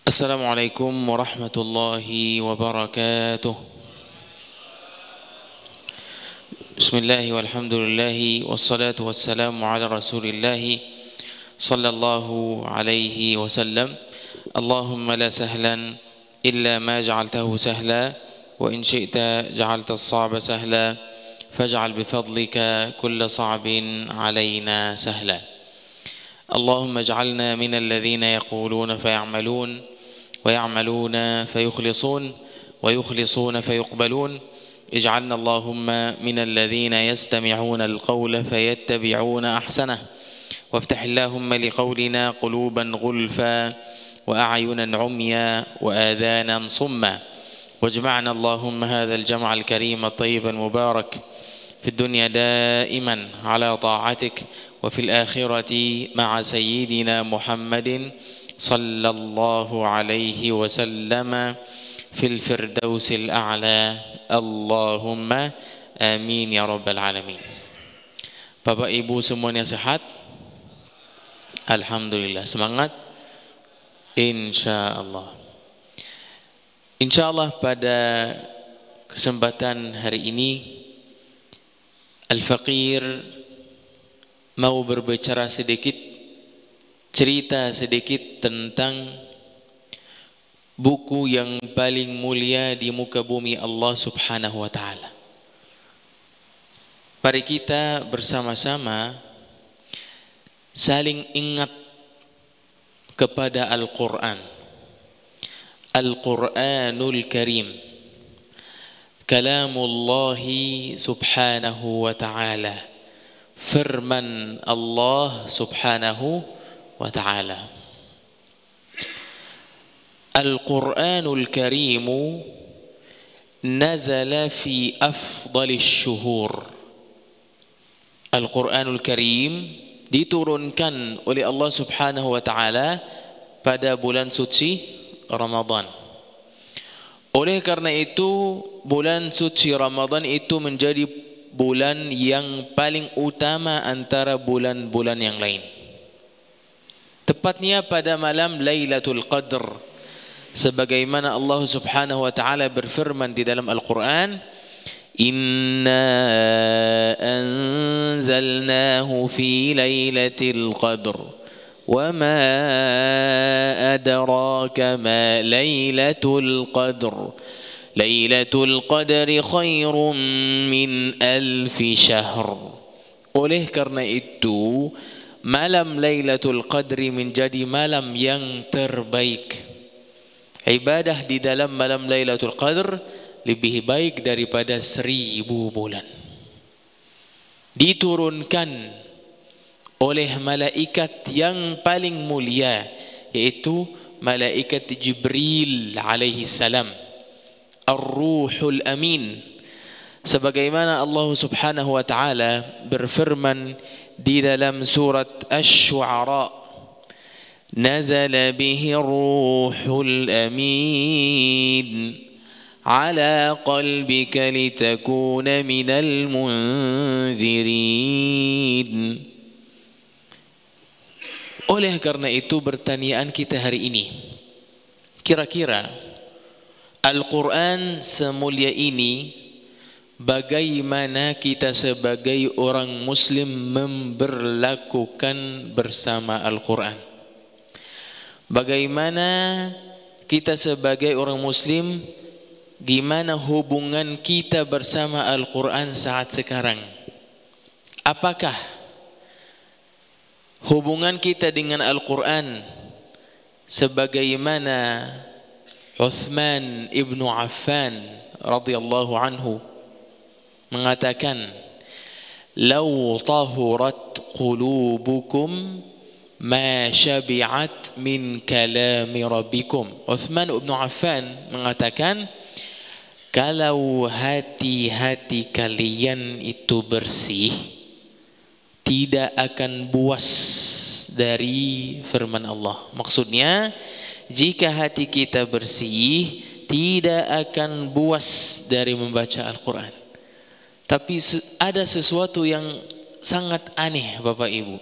Assalamualaikum warahmatullahi wabarakatuh. Bismillahi walhamdulillahi wassalatu wassalamu ala rasulillahi sallallahu alaihi wasallam. Allahumma la sahlan illa ma ja'altahu sahla wa in syi'ta ja'alta as-sa'ba sahla faj'al bifadlika kulla sa'bin alaina sahla. Allahumma ij'alna minal ladzina yaquluna faya'malun ويعملون فيخلصون ويخلصون فيقبلون اجعلنا اللهم من الذين يستمعون القول فيتبعون أحسنه وافتح اللهم لقولنا قلوبا غلفا وأعينا عميا وآذانا صما واجمعنا اللهم هذا الجمع الكريم الطيب المبارك في الدنيا دائما على طاعتك وفي الآخرة مع سيدنا محمد صلى الله عليه وسلم في الفردوس الأعلى اللهم آمين يا رب العالمين. Bapak Ibu semuanya sehat? Alhamdulillah. Semangat? Insyaallah. Insyaallah pada kesempatan hari ini Al-Faqir mau berbicara sedikit, cerita sedikit tentang buku yang paling mulia di muka bumi Allah Subhanahu wa taala. Mari kita bersama-sama saling ingat kepada Al-Qur'an. Al-Qur'anul Karim. Kalamullahi Subhanahu wa taala. Firman Allah Subhanahu وتعالى. القرآن الكريم نزل في أفضل الشهور. القرآن الكريم diturunkan oleh Allah Subhanahu wa taala pada bulan suci Ramadan. Oleh karena itu bulan suci Ramadan itu menjadi bulan yang paling utama antara bulan-bulan yang lain. Tepatnya pada malam Lailatul Qadr, sebagaimana Allah Subhanahu wa taala berfirman di dalam Al-Qur'an, "Inna anzalnahu fi Lailatul Qadr wa ma adraka ma Lailatul Qadr Lailatul Qadri khairum min alfi syahr." Oleh karena itu malam Lailatul Qadri menjadi malam yang terbaik. Ibadah di dalam malam Lailatul Qadr lebih baik daripada 1000 bulan. Diturunkan oleh malaikat yang paling mulia, yaitu malaikat Jibril alaihi salam, Ar-Ruhul Amin. Sebagaimana Allah Subhanahu wa taala berfirman di dalam surat Asy-Syu'ara, "Nazala bihi ar-ruhul amin ala qalbika litakuna minal munzirin." Oleh karena itu pertanyaan kita hari ini, kira-kira Al-Quran semulia ini bagaimana kita sebagai orang muslim memberlakukan bersama Al-Quran? Bagaimana kita sebagai orang muslim, gimana hubungan kita bersama Al-Quran saat sekarang? Apakah hubungan kita dengan Al-Quran sebagaimana Uthman ibnu Affan radhiyallahu anhu mengatakan, "Lau tahurat qulubukum ma syabi'at min kalami rabbikum." Uthman ibn Affan mengatakan, kalau hati-hati kalian itu bersih, tidak akan buas dari firman Allah. Maksudnya, jika hati kita bersih, tidak akan buas dari membaca Al-Quran. Tapi ada sesuatu yang sangat aneh, Bapak Ibu.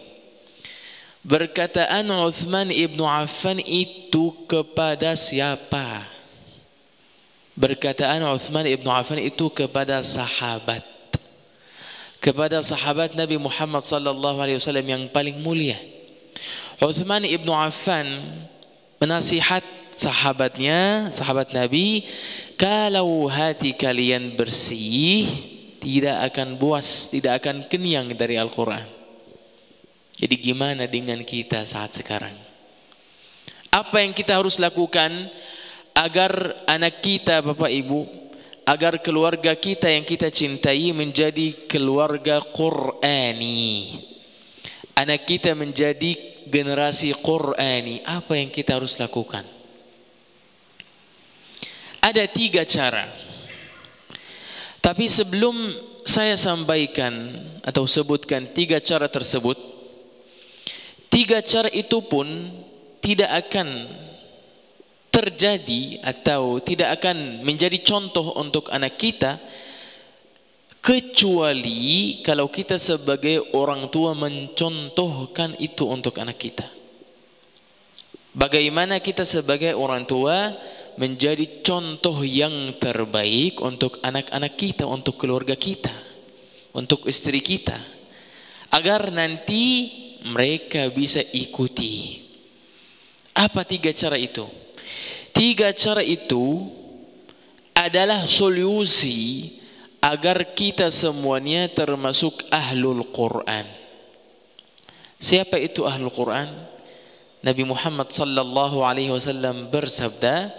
Perkataan Uthman ibnu Affan itu kepada siapa? Perkataan Uthman ibnu Affan itu kepada sahabat. Kepada sahabat Nabi Muhammad sallallahu alaihi wasallam yang paling mulia. Uthman ibnu Affan menasihat sahabatnya, sahabat Nabi, kalau hati kalian bersih, tidak akan puas, tidak akan kenyang dari Al-Quran. Jadi gimana dengan kita saat sekarang? Apa yang kita harus lakukan agar anak kita, Bapak Ibu, agar keluarga kita yang kita cintai menjadi keluarga Qur'ani, anak kita menjadi generasi Qur'ani? Apa yang kita harus lakukan? Ada 3 cara. Tapi sebelum saya sampaikan atau sebutkan 3 cara tersebut, 3 cara itu pun tidak akan terjadi atau tidak akan menjadi contoh untuk anak kita kecuali kalau kita sebagai orang tua mencontohkan itu untuk anak kita. Bagaimana kita sebagai orang tua menjadi contoh yang terbaik untuk anak-anak kita, untuk keluarga kita, untuk istri kita, agar nanti mereka bisa ikuti. Apa 3 cara itu? 3 cara itu adalah solusi agar kita semuanya termasuk ahlul Quran. Siapa itu ahlul Quran? Nabi Muhammad sallallahu alaihi wasallam bersabda,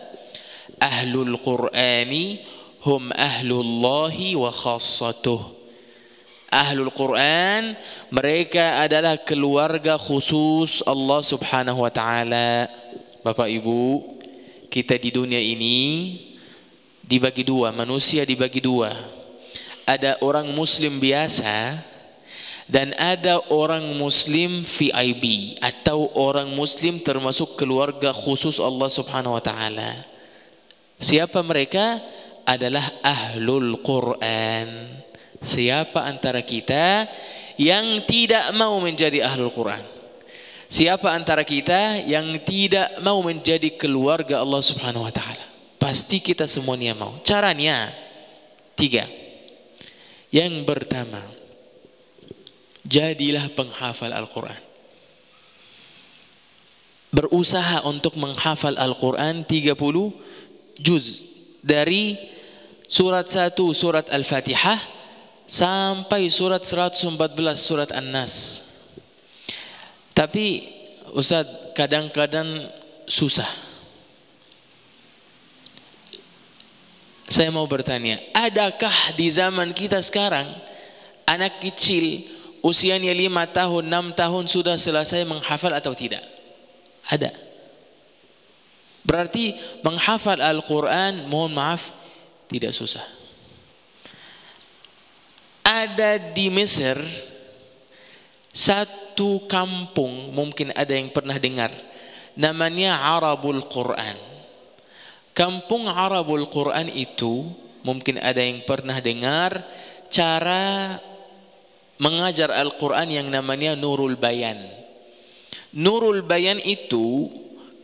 ahlul Qurani hum ahlullahi wa khassatuh. Ahlul Quran, mereka adalah keluarga khusus Allah subhanahu wa ta'ala. Bapak Ibu, kita di dunia ini dibagi 2, manusia dibagi 2. Ada orang muslim biasa dan ada orang muslim VIP atau orang muslim termasuk keluarga khusus Allah subhanahu wa ta'ala. Siapa mereka? Adalah ahlul Quran. Siapa antara kita yang tidak mau menjadi ahlul Quran? Siapa antara kita yang tidak mau menjadi keluarga Allah subhanahu wa ta'ala? Pasti kita semuanya mau. Caranya 3. Yang pertama, jadilah penghafal Al-Quran. Berusaha untuk menghafal Al-Quran 30 juz. Dari surat 1 surat Al-Fatihah sampai surat 114 surat An-Nas. Tapi Ustaz, kadang-kadang susah. Saya mau bertanya, adakah di zaman kita sekarang anak kecil usianya 5 tahun, 6 tahun sudah selesai menghafal atau tidak? Ada. Berarti menghafal Al-Quran, mohon maaf, tidak susah. Ada di Mesir satu kampung, mungkin ada yang pernah dengar, namanya Arabul Quran. Kampung Arabul Quran itu mungkin ada yang pernah dengar cara mengajar Al-Quran yang namanya Nurul Bayan. Nurul Bayan itu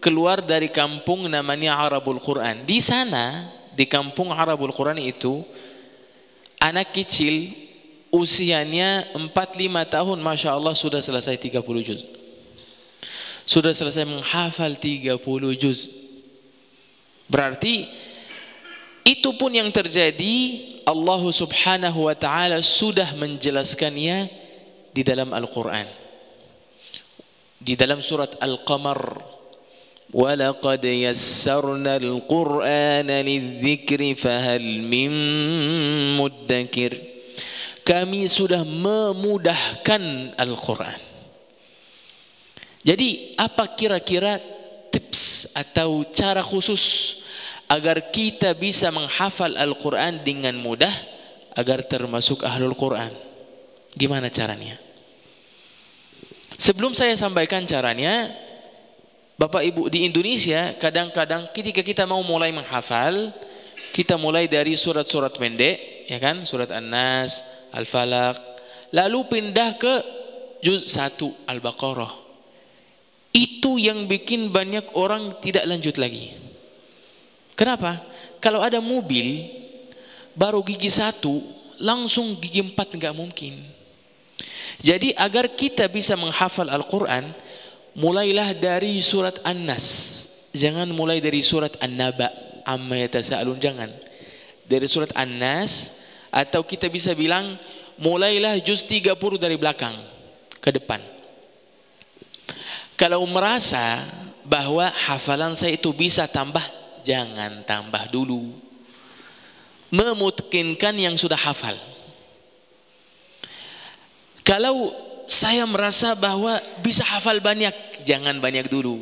keluar dari kampung namanya Arabul Quran. Di sana, di kampung Arabul Quran itu, anak kecil usianya 4-5 tahun, Masya Allah, sudah selesai 30 juz. Sudah selesai menghafal 30 juz. Berarti itu pun yang terjadi, Allah subhanahu wa ta'ala sudah menjelaskannya di dalam Al-Quran. Di dalam surat Al-Qamar, وَلَقَدْ يَسَّرْنَا الْقُرْآنَ لِلذِّكْرِ فَهَلْ مِن مُدَّكِرٍ. Kami sudah memudahkan Al-Quran. Jadi apa kira-kira tips atau cara khusus agar kita bisa menghafal Al-Quran dengan mudah, agar termasuk ahlul Quran? Gimana caranya? Sebelum saya sampaikan caranya, Bapak Ibu, di Indonesia kadang-kadang ketika kita mau mulai menghafal, kita mulai dari surat-surat pendek, ya kan? Surat An-Nas, Al-Falaq, lalu pindah ke juz 1 Al-Baqarah. Itu yang bikin banyak orang tidak lanjut lagi. Kenapa? Kalau ada mobil baru gigi 1 langsung gigi 4 nggak mungkin. Jadi agar kita bisa menghafal Al-Quran, mulailah dari surat An-Nas. Jangan mulai dari surat An-Naba, amma yatasaalun, jangan. Dari surat An-Nas, atau kita bisa bilang mulailah juz 30 dari belakang ke depan. Kalau merasa bahwa hafalan saya itu bisa tambah, jangan tambah dulu. Memungkinkan yang sudah hafal. Kalau saya merasa bahwa bisa hafal banyak, jangan banyak dulu.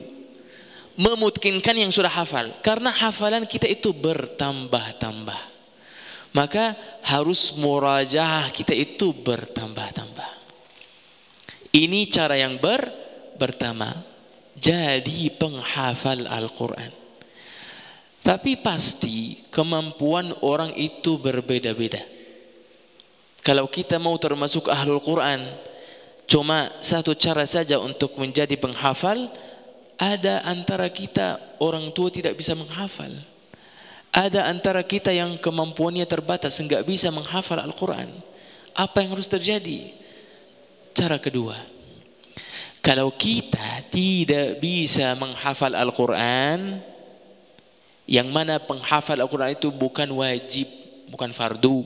Memungkinkan yang sudah hafal, karena hafalan kita itu bertambah-tambah. Maka harus murajaah kita itu bertambah-tambah. Ini cara yang pertama, jadi penghafal Al-Quran. Tapi pasti kemampuan orang itu berbeda-beda. Kalau kita mau termasuk ahlul Quran, cuma satu cara saja untuk menjadi penghafal, ada antara kita orang tua tidak bisa menghafal. Ada antara kita yang kemampuannya terbatas, enggak bisa menghafal Al-Quran. Apa yang harus terjadi? Cara kedua, kalau kita tidak bisa menghafal Al-Quran, yang mana penghafal Al-Quran itu bukan wajib, bukan fardu,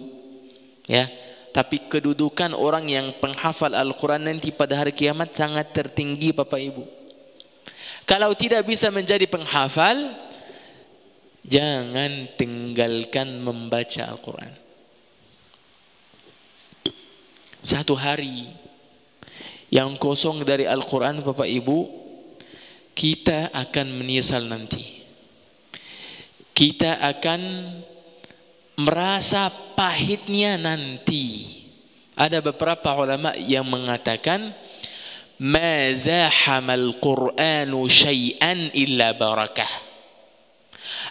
ya. Tapi kedudukan orang yang penghafal Al-Quran nanti pada hari kiamat sangat tertinggi, Bapak Ibu. Kalau tidak bisa menjadi penghafal, jangan tinggalkan membaca Al-Quran. Satu hari yang kosong dari Al-Quran, Bapak Ibu, kita akan menyesal nanti. Kita akan merasa pahitnya nanti. Ada beberapa ulama yang mengatakan, ma zahamal Qur'anu syai'an illa barakah.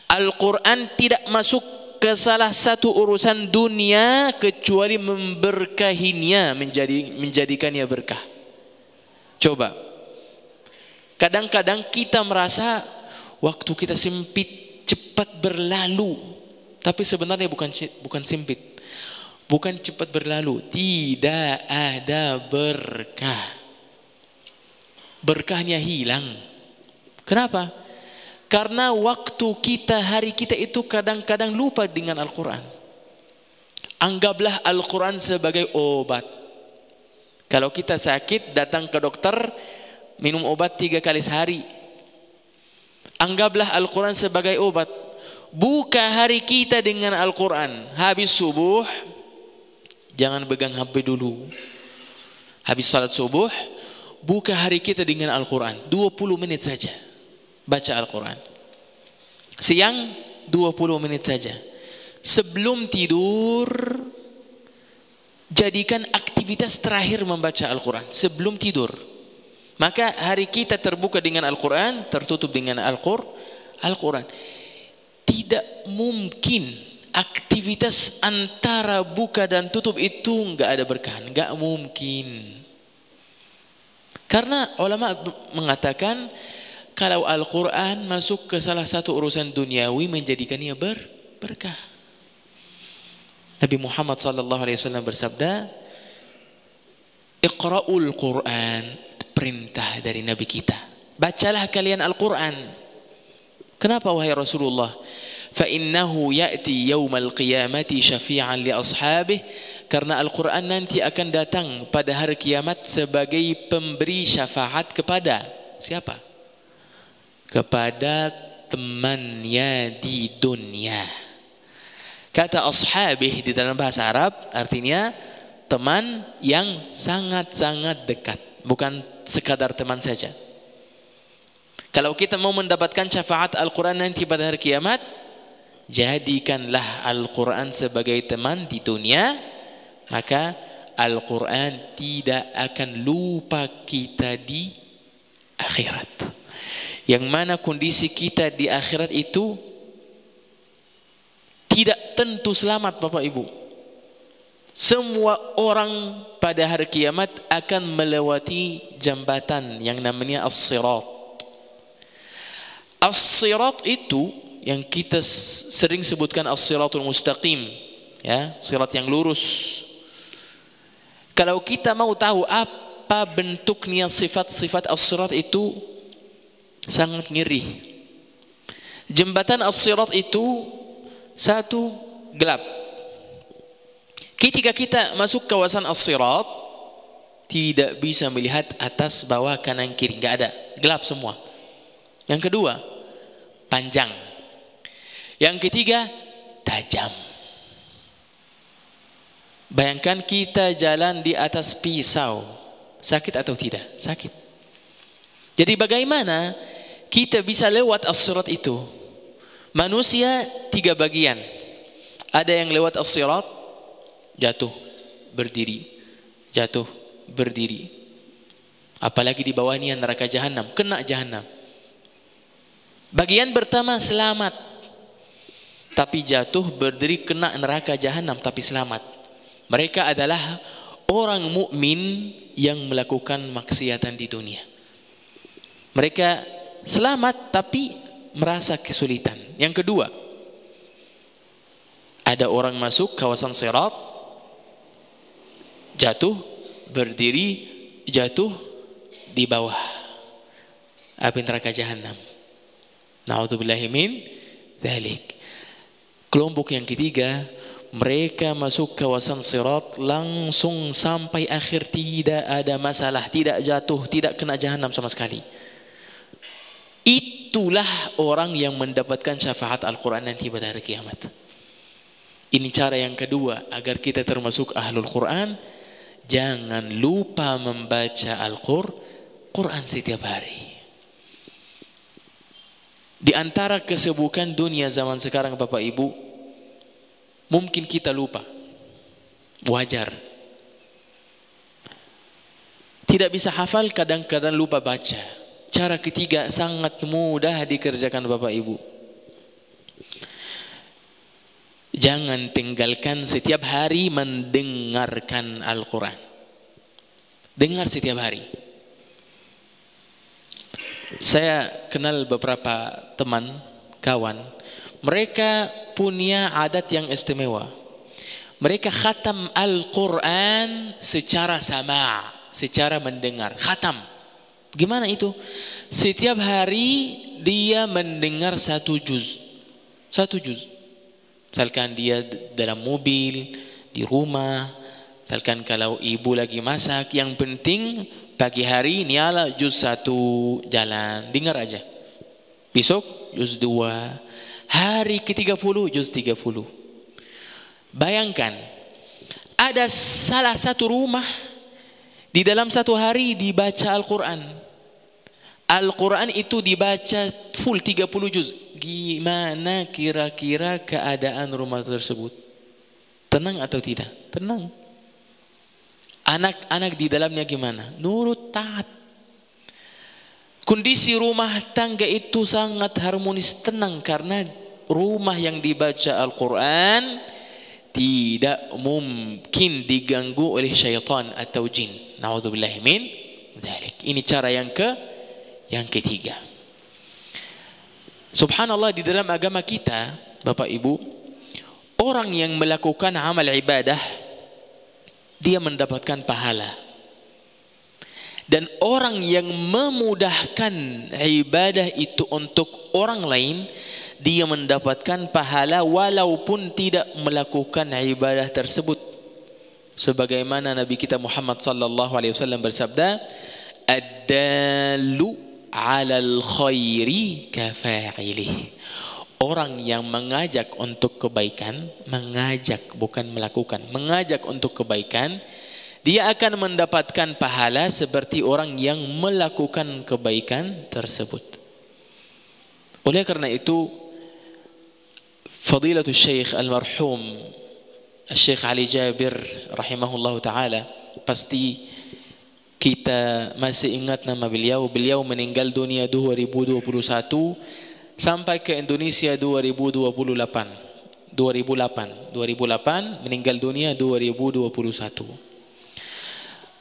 Al-Quran tidak masuk ke salah satu urusan dunia kecuali memberkahinya, menjadikannya berkah. Coba, kadang-kadang kita merasa waktu kita sempit cepat berlalu. Tapi sebenarnya bukan sempit, bukan cepat berlalu. Tidak ada berkah. Berkahnya hilang. Kenapa? Karena waktu kita, hari kita itu kadang-kadang lupa dengan Al-Quran. Anggaplah Al-Quran sebagai obat. Kalau kita sakit, datang ke dokter, minum obat 3 kali sehari. Anggaplah Al-Quran sebagai obat. Buka hari kita dengan Al-Quran. Habis subuh, jangan pegang HP dulu. Habis salat subuh, buka hari kita dengan Al-Quran. 20 menit saja baca Al-Quran. Siang 20 menit saja. Sebelum tidur, jadikan aktivitas terakhir membaca Al-Quran. Sebelum tidur. Maka hari kita terbuka dengan Al-Quran, tertutup dengan Al-Quran. Tidak mungkin aktivitas antara buka dan tutup itu enggak ada berkah, enggak mungkin. Karena ulama mengatakan kalau Al-Quran masuk ke salah satu urusan duniawi menjadikannya berkah. Nabi Muhammad SAW bersabda, Iqra'ul Quran, perintah dari Nabi kita. Bacalah kalian Al-Quran. Kenapa wahai Rasulullah? Fa innahu ya'ti yaumal qiyamati syafi'an li ashabih. Karena Al-Quran nanti akan datang pada hari kiamat sebagai pemberi syafaat kepada siapa? Kepada temannya di dunia. Kata ashabih di dalam bahasa Arab artinya teman yang sangat-sangat dekat, bukan sekadar teman saja. Kalau kita mau mendapatkan syafaat Al-Quran nanti pada hari kiamat, jadikanlah Al-Quran sebagai teman di dunia, maka Al-Quran tidak akan lupa kita di akhirat. Yang mana kondisi kita di akhirat itu tidak tentu selamat, Bapak Ibu. Semua orang pada hari kiamat akan melewati jambatan yang namanya as-sirat. As-sirat itu yang kita sering sebutkan as-siratul mustaqim, ya, sirat yang lurus. Kalau kita mau tahu apa bentuknya sifat-sifat as-sirat itu sangat ngeri. Jembatan as-sirat itu satu gelap. Ketika kita masuk kawasan as-sirat, tidak bisa melihat atas, bawah, kanan, kiri, nggak ada, gelap semua. Yang kedua, panjang. Yang ketiga, tajam. Bayangkan kita jalan di atas pisau, sakit atau tidak? Sakit. Jadi bagaimana kita bisa lewat as-sirat itu? Manusia 3 bagian. Ada yang lewat as-sirat, jatuh, berdiri, jatuh, berdiri. Apalagi di bawahnya neraka jahanam, kena jahanam. Bagian pertama selamat, tapi jatuh, berdiri, kena neraka jahanam, tapi selamat. Mereka adalah orang mukmin yang melakukan maksiatan di dunia. Mereka selamat tapi merasa kesulitan. Yang kedua, ada orang masuk kawasan sirat, jatuh, berdiri, jatuh di bawah api neraka jahanam. Na'udzubillahi min dzalik. Kelompok yang ketiga, mereka masuk kawasan sirat langsung sampai akhir, tidak ada masalah, tidak jatuh, tidak kena jahanam sama sekali. Itulah orang yang mendapatkan syafaat Al-Quran nanti pada hari kiamat. Ini cara yang kedua agar kita termasuk ahlul Quran. Jangan lupa membaca Al-Quran setiap hari. Di antara kesibukan dunia zaman sekarang Bapak Ibu, mungkin kita lupa. Wajar. Tidak bisa hafal, kadang-kadang lupa baca. Cara ketiga sangat mudah dikerjakan Bapak Ibu. Jangan tinggalkan setiap hari mendengarkan Al-Quran. Dengar setiap hari. Saya kenal beberapa teman, kawan. Mereka punya adat yang istimewa. Mereka khatam Al-Quran secara sama, secara mendengar. Khatam. Gimana itu? Setiap hari dia mendengar 1 juz. 1 juz. Misalkan dia dalam mobil, di rumah. Misalkan kalau ibu lagi masak. Yang penting pagi hari nyala juz 1 jalan. Dengar aja. Besok juz 2. Hari ke-30 juz 30. Bayangkan. Ada salah satu rumah. Di dalam 1 hari dibaca Al-Quran. Al-Quran itu dibaca full 30 juz. Gimana kira-kira keadaan rumah tersebut? Tenang atau tidak? Tenang. Anak-anak di dalamnya gimana? Nurut, taat. Kondisi rumah tangga itu sangat harmonis, tenang. Karena rumah yang dibaca Al-Quran tidak mungkin diganggu oleh syaitan atau jin. Na'udzubillahi min dzalik. Ini cara yang ketiga. Subhanallah, di dalam agama kita, Bapak Ibu, orang yang melakukan amal ibadah, dia mendapatkan pahala. Dan orang yang memudahkan ibadah itu untuk orang lain, dia mendapatkan pahala walaupun tidak melakukan ibadah tersebut. Sebagaimana Nabi kita Muhammad sallallahu alaihi wasallam bersabda, ad-dallu 'alal khairi kafa'ilih. Orang yang mengajak untuk kebaikan, mengajak bukan melakukan, mengajak untuk kebaikan, dia akan mendapatkan pahala seperti orang yang melakukan kebaikan tersebut. Oleh karena itu, Fadilatul Syekh Al-Marhum Syekh Ali Jabir rahimahullah ta'ala, pasti kita masih ingat nama beliau. Beliau meninggal dunia 2021 sampai ke Indonesia 2028. 2008 meninggal dunia 2021.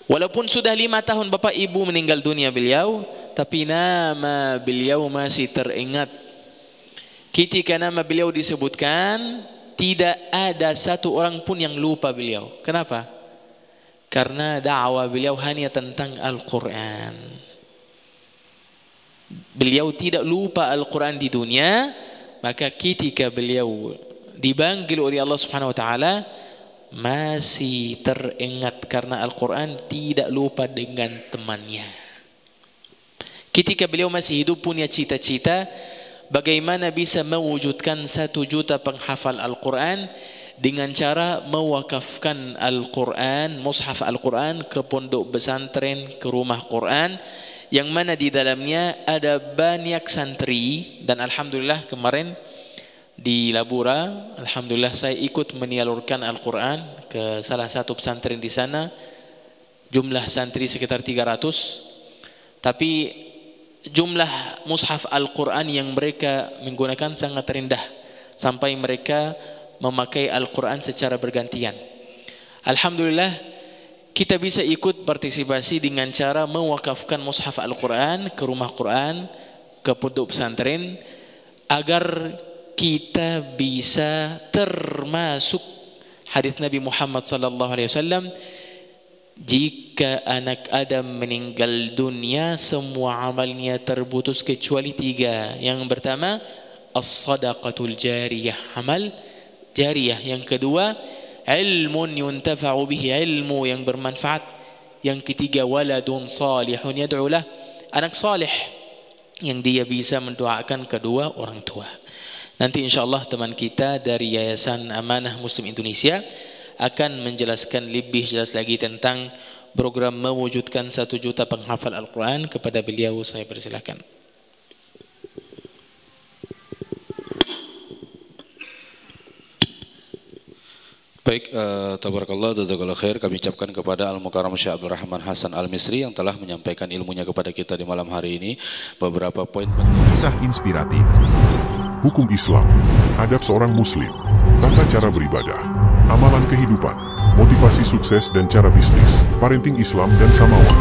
Walaupun sudah 5 tahun Bapak Ibu meninggal dunia beliau, tapi nama beliau masih teringat. Ketika nama beliau disebutkan, tidak ada satu orang pun yang lupa beliau. Kenapa? Karena dakwah beliau hanya tentang Al-Quran. Beliau tidak lupa Al-Quran di dunia, maka ketika beliau dipanggil oleh Allah Subhanahu wa taala masih teringat karena Al-Quran tidak lupa dengan temannya. Ketika beliau masih hidup punya cita-cita bagaimana bisa mewujudkan 1 juta penghafal Al-Quran dengan cara mewakafkan Al-Quran, mushaf Al-Quran ke pondok pesantren, ke rumah Quran yang mana di dalamnya ada banyak santri. Dan alhamdulillah kemarin di Labura, alhamdulillah saya ikut menyalurkan Al-Quran ke salah satu pesantren di sana. Jumlah santri sekitar 300, tapi jumlah mushaf Al-Quran yang mereka menggunakan sangat rendah, sampai mereka memakai Al-Quran secara bergantian. Alhamdulillah kita bisa ikut partisipasi dengan cara mewakafkan mushaf Al-Quran ke rumah Quran, ke pondok pesantren, agar kita bisa termasuk hadis Nabi Muhammad SAW, jika anak Adam meninggal dunia semua amalnya terputus kecuali 3. Yang pertama as-sadaqatul jariyah, amal jariyah. Yang kedua ilmun yuntafa'u bihi, ilmu yang bermanfaat. Yang ketiga waladun salihun yad'u lah, anak salih yang dia bisa mendoakan kedua orang tua. Nanti insyaallah teman kita dari Yayasan Amanah Muslim Indonesia akan menjelaskan lebih jelas lagi tentang program mewujudkan 1 juta penghafal Al-Quran. Kepada beliau saya persilakan. Baik, tabarakallah, jazakallahu khair. Kami ucapkan kepada Al-Mukarram Syekh Abdul Rahman Hasan Al-Misri yang telah menyampaikan ilmunya kepada kita di malam hari ini. Beberapa poin penting. Kisah inspiratif, hukum Islam, adab seorang muslim, tata cara beribadah, amalan kehidupan, motivasi sukses dan cara bisnis, parenting Islam dan Samawa.